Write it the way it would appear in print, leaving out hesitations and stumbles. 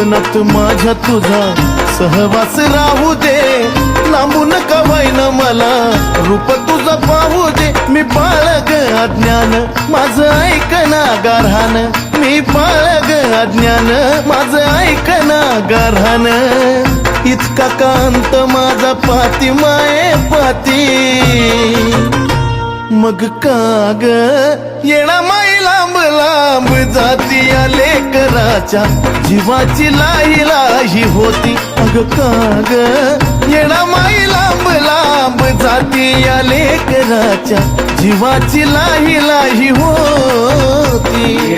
जीवनात माझ्या तुझा सहवास राहू दे, लांबून का होईना मला रूप तुझं पाहू दे. मी बाळग अज्ञान माझं ऐकना गारहान, मी बाळग अज्ञान माझं ऐकना गारहान. इतका कांत माझा पाती माये पाती, मग काग येणा माई लांब लांब जाती या लेकराच्या जीवाची लाही लाही होती. मग काग येणा माई लांब लांब जाती या लेकराच्या जीवाची लाही लाही होती.